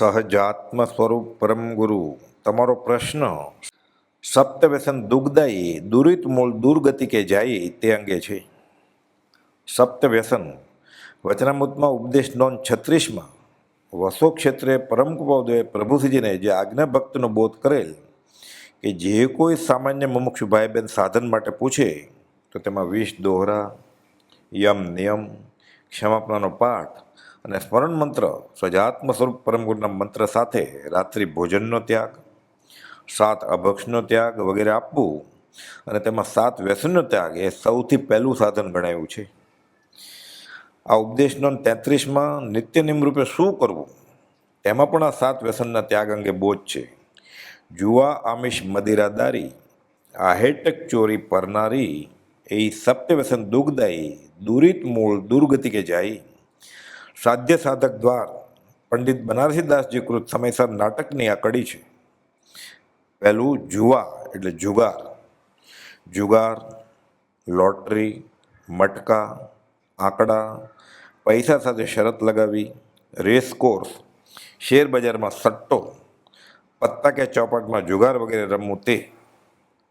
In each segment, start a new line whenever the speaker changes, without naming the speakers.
સહજાત્મ સ્વરૂપ પરમ ગુરુ. તમારો પ્રશ્ન સપ્તવ્યસન દુઃખદાયી દુરિત મૂળ દુર્ગતિ કે જાય તે અંગે છે. સપ્તવ્યસન વચનામૃતમાં ઉપદેશ નોંધ 36માં વસો ક્ષેત્રે પરમ કૃપાદોએ પ્રભુશ્રીજીને જે આજ્ઞા ભક્તનો બોધ કરેલ કે જે કોઈ સામાન્ય મુમુક્ષુ ભાઈ બહેન સાધન માટે પૂછે તો તેમાં 20 દોહરા, યમ નિયમ, ક્ષમાપનાનો પાઠ અને સ્મરણ મંત્ર સ્વજાત્મ સ્વરૂપ પરમગુરુના મંત્ર સાથે રાત્રિ ભોજનનો ત્યાગ, 7 અભક્ષનો ત્યાગ વગેરે આપવું અને તેમાં 7 વ્યસનનો ત્યાગ એ સૌથી પહેલું સાધન ગણાયું છે. આ ઉપદેશ નોંધ 33માં નિત્ય નિયમરૂપે શું કરવું તેમાં પણ આ 7 વ્યસનના ત્યાગ અંગે બોધ છે. જુવા આમિષ મદિરાદારી આહેટક ચોરી પરનારી એ સપ્તવ્યસન દુઃખદાયી દુરિત મૂળ દુર્ગતિ કે જાય. સાધ્ય સાધક દ્વાર પંડિત બનારસીદાસજી કૃત સમયસર નાટકની આ કડી છે. પહેલું જુવા એટલે જુગાર. જુગાર, લોટરી, મટકા, આંકડા, પૈસા સાથે શરત લગાવી, રેસકોર્સ, શેર બજારમાં સટ્ટો, પત્તા કે ચોપાટમાં જુગાર વગેરે રમવું તે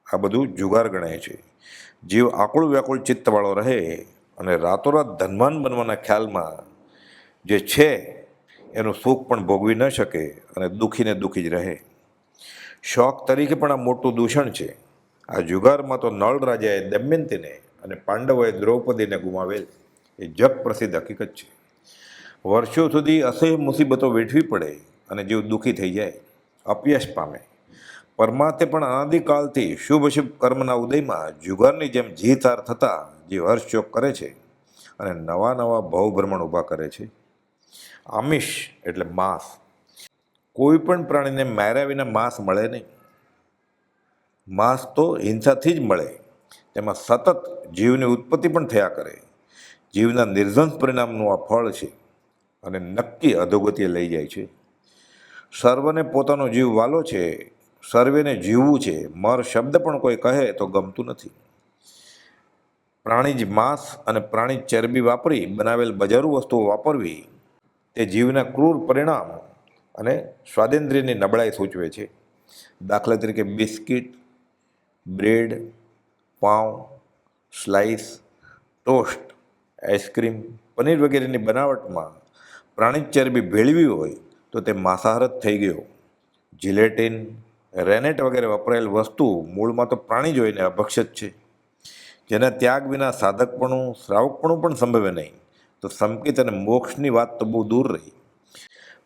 આ બધું જુગાર ગણાય છે. જીવ આકુળ વ્યાકુળ ચિત્તવાળો રહે અને રાતોરાત ધનવાન બનવાના ખ્યાલમાં જે છે એનું સુખ પણ ભોગવી ન શકે અને દુઃખીને દુઃખી જ રહે. શોખ તરીકે પણ આ મોટું દૂષણ છે. આ જુગારમાં તો નળ રાજાએ દમયંતીને અને પાંડવોએ દ્રૌપદીને ગુમાવેલ એ જગ પ્રસિદ્ધ હકીકત છે. વર્ષો સુધી અસહ્ય મુસીબતો વેઠવી પડે અને જીવ દુઃખી થઈ જાય, અપયશ પામે. પરમાર્થે પણ અનાદિકાળથી શુભ શુભ કર્મના ઉદયમાં જુગારની જેમ જીત હાર થતાં જે હર્ષશોક કરે છે અને નવા નવા ભવભ્રમણ ઊભા કરે છે. આમિષ એટલે માંસ. કોઈ પણ પ્રાણીને માર્યા વિના માંસ મળે નહીં. માંસ તો હિંસાથી જ મળે. તેમાં સતત જીવની ઉત્પત્તિ પણ થયા કરે. જીવના નિર્ધંસ પરિણામનું આ ફળ છે અને નક્કી અધોગતિએ લઈ જાય છે. સર્વને પોતાનો જીવ વાલો છે, સર્વેને જીવવું છે. મર શબ્દ પણ કોઈ કહે તો ગમતું નથી. પ્રાણીજ માંસ અને પ્રાણીજ ચરબી વાપરી બનાવેલ બજારું વસ્તુઓ વાપરવી તે જીવના ક્રૂર પરિણામ અને સ્વાદેન્દ્રિયની નબળાઈ સૂચવે છે. દાખલા તરીકે બિસ્કિટ, બ્રેડ, પાઉં, સ્લાઇસ, ટોસ્ટ, આઈસ્ક્રીમ, પનીર વગેરેની બનાવટમાં પ્રાણીજ ચરબી ભેળવી હોય તો તે માંસાહાર જ થઈ ગયો. જિલેટિન, રેનેટ વગેરે વપરાયેલ વસ્તુ મૂળમાં તો પ્રાણી જ હોય ને અભક્ષ્ય જ છે. જેના ત્યાગ વિના સાધકપણું શ્રાવકપણું પણ સંભવે નહીં, તો સંકિત અને મોક્ષની વાત તો બહુ દૂર રહી.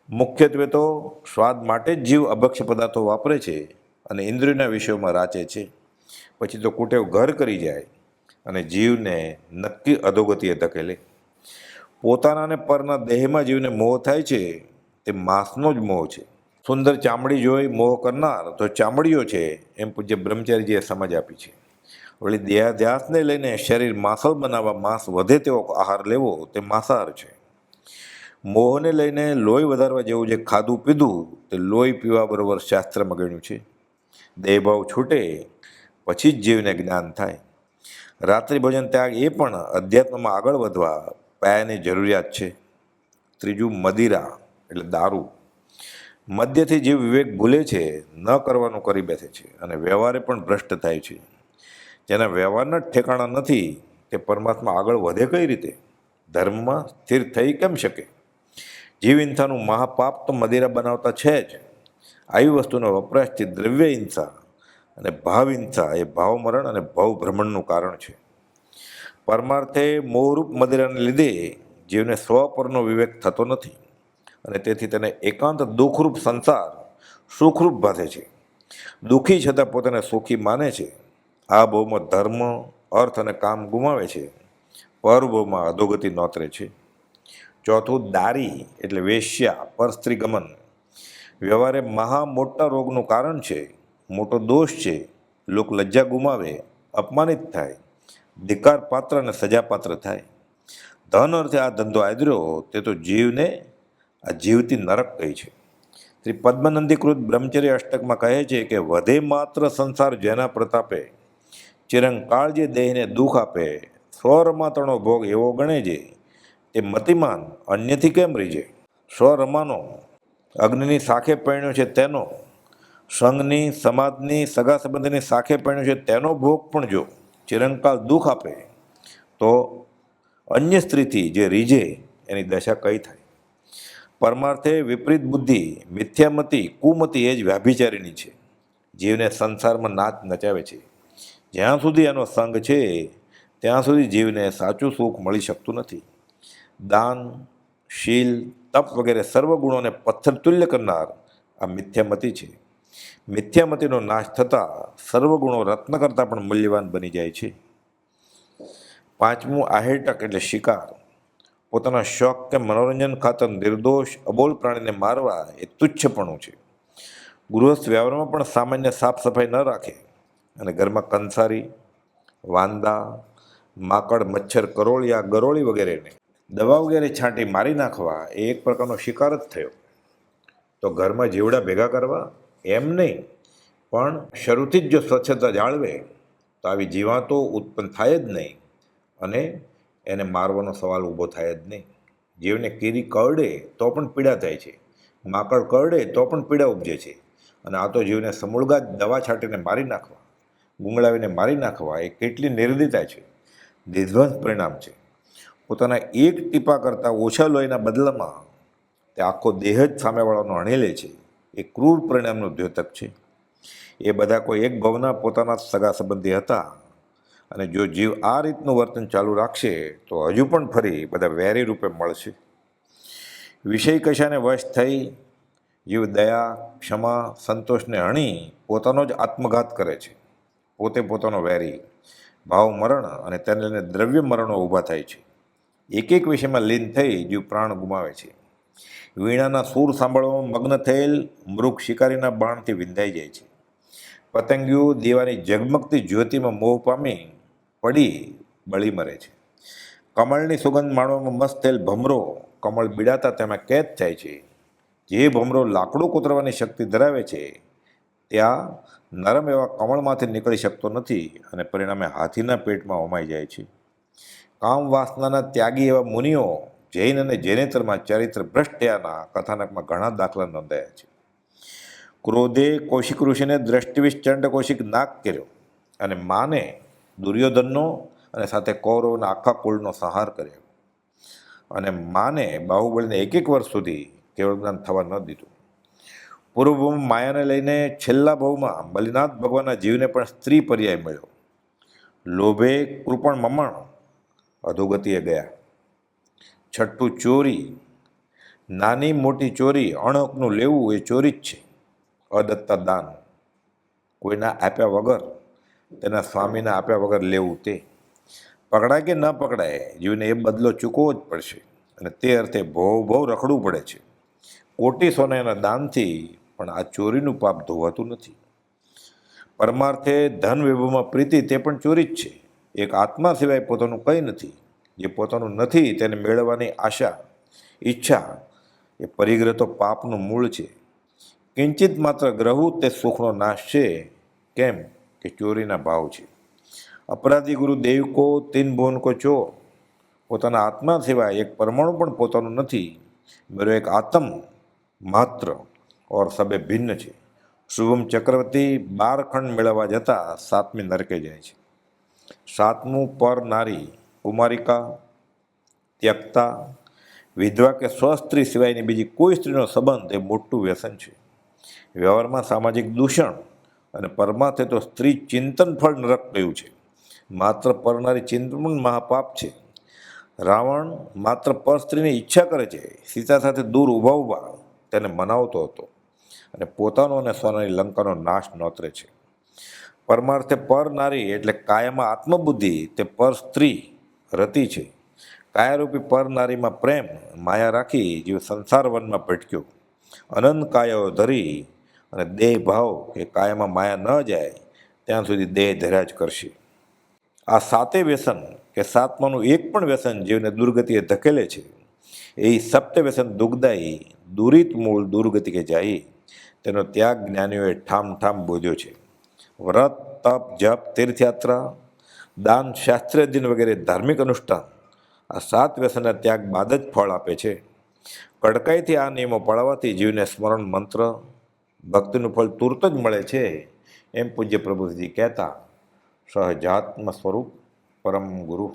મુખ્યત્વે તો સ્વાદ માટે જ જીવ અભક્ષ્ય પદાર્થો વાપરે છે અને ઇન્દ્રિયોના વિષયોમાં રાચે છે. પછી તો કુટેવ ઘર કરી જાય અને જીવને નક્કી અધોગતિએ ધકેલે. પોતાના અને પરના દેહમાં જીવને મોહ થાય છે તે માંસનો જ મોહ છે. સુંદર ચામડી જોઈ મોહ કરનાર તો ચામડીઓ છે એમ પૂજ્ય બ્રહ્મચારીજીએ સમજ આપી છે. વળી દેહાધ્યાસને લઈને શરીર માંસલ બનાવવા માંસ વધે તેવો આહાર લેવો તે માંસાહાર છે. મોહને લઈને લોહી વધારવા જેવું જે ખાધું પીધું તે લોહી પીવા બરોબર શાસ્ત્રમાં ગણ્યું છે. દેહભાવ છૂટે પછી જ જીવને જ્ઞાન થાય. રાત્રિ ભોજન ત્યાગ એ પણ અધ્યાત્મમાં આગળ વધવા પાયાની જરૂરિયાત છે. ત્રીજું મદિરા એટલે દારૂ. મદ્યથી જીવ વિવેક ભૂલે છે, ન કરવાનું કરી બેસે છે અને વ્યવહારે પણ ભ્રષ્ટ થાય છે. જેના વ્યવહારના જ ઠેકાણા નથી તે પરમાત્મા આગળ વધે કઈ રીતે? ધર્મમાં સ્થિર થઈ કેમ શકે? જીવ હિંસાનું મહાપાપ તો મદિરા બનાવતા છે જ. આવી વસ્તુના વપરાશથી દ્રવ્ય હિંસા અને ભાવ હિંસા એ ભાવમરણ અને ભવભ્રમણનું કારણ છે. પરમાર્થે મોહરૂપ મદિરાને લીધે જીવને સ્વ પરનો વિવેક થતો નથી અને તેથી તેને એકાંત દુઃખરૂપ સંસાર સુખરૂપ ભાસે છે. દુઃખી છતાં પોતાને સુખી માને છે. આ ભાવમાં ધર્મ, અર્થ અને કામ ગુમાવે છે. પરભાવમાં અધોગતિ નોતરે છે. ચોથું દારી એટલે વેશ્યા, પરસ્ત્રી ગમન. વ્યવહારે મહા મોટા રોગનું કારણ છે, મોટો દોષ છે. લોક લજ્જા ગુમાવે, અપમાનિત થાય, ધિકાર પાત્ર અને સજાપાત્ર થાય. ધન અર્થે આ ધંધો આદર્યો તે તો જીવને આ જીવતી નરક કહી છે. શ્રી પદ્મનંદીકૃત બ્રહ્મચર્ય અષ્ટકમાં કહે છે કે વધે માત્ર સંસાર જેના પ્રતાપે, ચિરંકાળ જે દેહને દુઃખ આપે, સ્વરમાતણો ભોગ એવો ગણે છે તે મતિમાન અન્યથી કેમ રીજે? સ્વરમાનો અગ્નિની સાખે પરણ્યો છે તેનો, સંઘની સમાજની સગા સંબંધીની સાખે પરણ્યો છે તેનો ભોગ પણ જો ચિરંકાળ દુઃખ આપે તો અન્ય સ્ત્રીથી જે રીઝે એની દશા કઈ થાય? પરમાર્થે વિપરીત બુદ્ધિ, મિથ્યામતી, કુમતી એ જ વ્યાભિચારીની છે. જીવને સંસારમાં નાચ નચાવે છે. જ્યાં સુધી એનો સંગ છે ત્યાં સુધી જીવને સાચું સુખ મળી શકતું નથી. દાન, શીલ, તપ વગેરે સર્વ ગુણોને પથ્થર તુલ્ય કરનાર આ મિથ્યામતી છે. મિથ્યામતીનો નાશ થતાં સર્વ ગુણો રત્ન કરતાં પણ મૂલ્યવાન બની જાય છે. પાંચમું આહેટક એટલે શિકાર. પોતાના શોખ કે મનોરંજન ખાતર નિર્દોષ અબોલ પ્રાણીને મારવા એ તુચ્છપણું છે. ગૃહસ્થ વ્યવહારમાં પણ સામાન્ય સાફ સફાઈ ન રાખે અને ઘરમાં કંસારી, વાંદા, માકડ, મચ્છર, કરોળિયા, ગરોળી વગેરેને દવા વગેરે છાંટી મારી નાખવા એ એક પ્રકારનો શિકાર જ થયો. તો ઘરમાં જીવડા ભેગા કરવા એમ નહીં, પણ શરૂથી જ જો સ્વચ્છતા જાળવે તો આવી જીવાતો ઉત્પન્ન થાય જ નહીં અને એને મારવાનો સવાલ ઊભો થાય જ નહીં. જીવને કીડી કરડે તો પણ પીડા થાય છે, માકડ કરડે તો પણ પીડા ઉપજે છે, અને આ તો જીવને સમૂળગા જ દવા છાંટીને મારી નાખવા, ગુંગળાવીને મારી નાખવા એ કેટલી નિર્દયતા છે, નિર્ધ્વંસ પરિણામ છે. પોતાના એક ટીપા કરતાં ઓછા લોહીના બદલામાં તે આખો દેહ જ સામેવાળાનો હણી લે છે. એ ક્રૂર પરિણામનું દ્યોતક છે. એ બધા કોઈ એક ભવના પોતાના સગા સંબંધી હતા, અને જો જીવ આ રીતનું વર્તન ચાલુ રાખશે તો હજુ પણ ફરી બધા વેરી રૂપે મળશે. વિષય કશાને વશ થઈ જીવ દયા, ક્ષમા, સંતોષને હણી પોતાનો જ આત્મઘાત કરે છે. પોતે પોતાનો વેરી, ભાવ મરણ અને તેને લઈને દ્રવ્ય મરણો ઊભા થાય છે. એક એક વિષયમાં લીન થઈ જીવ પ્રાણ ગુમાવે છે. વીણાના સૂર સાંભળવામાં મગ્ન થયેલ મૃગ શિકારીના બાણથી વિંધાઈ જાય છે. પતંગિયું દીવાની ઝગમગતી જ્યોતિમાં મોહ પામી પડી બળી મરે છે. કમળની સુગંધ માણવામાં મસ્ત થયેલ ભમરો કમળ બીડાતા તેમાં કેદ થાય છે. જે ભમરો લાકડું કોતરવાની શક્તિ ધરાવે છે ત્યાં નરમ એવા કમળમાંથી નીકળી શકતો નથી અને પરિણામે હાથીના પેટમાં હોમાઈ જાય છે. કામ વાસનાના ત્યાગી એવા મુનિઓ જૈન અને જૈનેતરમાં ચારિત્ર ભ્રષ્ટ થયાના કથાનકમાં ઘણા દાખલા નોંધાયા છે. ક્રોધે કૌશિક ઋષિને દ્રષ્ટિવિશ ચંડ કૌશિક નાક કર્યો અને માને દુર્યોધનનો અને સાથે કૌરવના આખા કુળનો સંહાર કર્યો, અને માને બાહુબળીને એક વર્ષ સુધી કેવળ જ્ઞાન થવા ન દીધું. પૂર્વ ભાવમાં માયાને લઈને છેલ્લા ભાવમાં બલિનાથ ભગવાનના જીવને પણ સ્ત્રી પર્યાય મળ્યો. લોભે કૃપણ મમણ અધોગતિએ ગયા. છઠ્ઠું ચોરી. નાની મોટી ચોરી અણહકનું લેવું એ ચોરી જ છે. અદત્તા દાન, કોઈના આપ્યા વગર, તેના સ્વામીના આપ્યા વગર લેવું તે. પકડાય કે ન પકડાય જીવને એ બદલો ચૂકવવો જ પડશે, અને તે અર્થે ભવ રખડવું પડે છે. કોટી સોનાના દાનથી પણ આ ચોરીનું પાપ ધોવાતું નથી. પરમાર્થે ધન વિભવમાં પ્રીતિ તે પણ ચોરી જ છે. એક આત્મા સિવાય પોતાનું કંઈ નથી. જે પોતાનું નથી તેને મેળવવાની આશા, ઈચ્છા એ પરિગ્રહ તો પાપનું મૂળ છે. કિંચિત માત્ર ગ્રહવું તે સુખનો નાશ છે. કેમ કે ચોરીના ભાવ છે. અપરાધી ગુરુ દેવ કો તીન ભુવન કો ચોર. પોતાના આત્મા સિવાય એક પરમાણુ પણ પોતાનું નથી. મેરો એક આત્મ માત્ર ઓર સબે ભિન્ન છે. શુભમ ચક્રવર્તી 12 ખંડ મેળવવા જતાં 7મી નરકે જાય છે. 7મું પર નારી, કુમારિકા, ત્યક્તા, વિધવા કે સ્વસ્ત્રી સિવાયની બીજી કોઈ સ્ત્રીનો સંબંધ એ મોટું વ્યસન છે. વ્યવહારમાં સામાજિક દૂષણ અને પરમાર્થે તો સ્ત્રી ચિંતન ફળ નરક કહ્યું છે. માત્ર પરનારી ચિંતન મહાપાપ છે. રાવણ માત્ર પર સ્ત્રીની ઈચ્છા કરે છે. સીતા સાથે દૂર ઊભા તેને મનાવતો હતો અને પોતાનો અને સોનાની લંકાનો નાશ નોતરે છે. પરમાર્થે પર નારી એટલે કાયામાં આત્મબુદ્ધિ તે પર સ્ત્રી રતિ છે. કાયારૂપી પર નારીમાં પ્રેમ માયા રાખી જીવ સંસાર વનમાં ભટક્યો. અનંત કાયાઓ ધરી અને દેહ ભાવ કે કાયામાં માયા ન જાય ત્યાં સુધી દેહ ધર્યા જ કરશે. આ 7 વ્યસન કે 7માનું એક પણ વ્યસન જીવને દુર્ગતિએ ધકેલે છે. એ સપ્ત વ્યસન દુઃખદાયી દુરિત મૂળ દુર્ગતિ કે જાય. તેનો ત્યાગ જ્ઞાનીઓએ ઠામ ઠામ બોધ્યો છે. વ્રત, તપ, જપ, તીર્થયાત્રા, દાન, શાસ્ત્રીય અધ્યયન વગેરે ધાર્મિક અનુષ્ઠાન આ 7 વ્યસનના ત્યાગ બાદ જ ફળ આપે છે. કડકાઈથી આ નિયમો પાળવાથી જીવને સ્મરણ મંત્ર ભક્તિનું ફળ તુરત જ મળે છે, એમ પૂજ્ય પ્રભુજી કહેતા સહજાત્મ સ્વરૂપ પરમ ગુરુ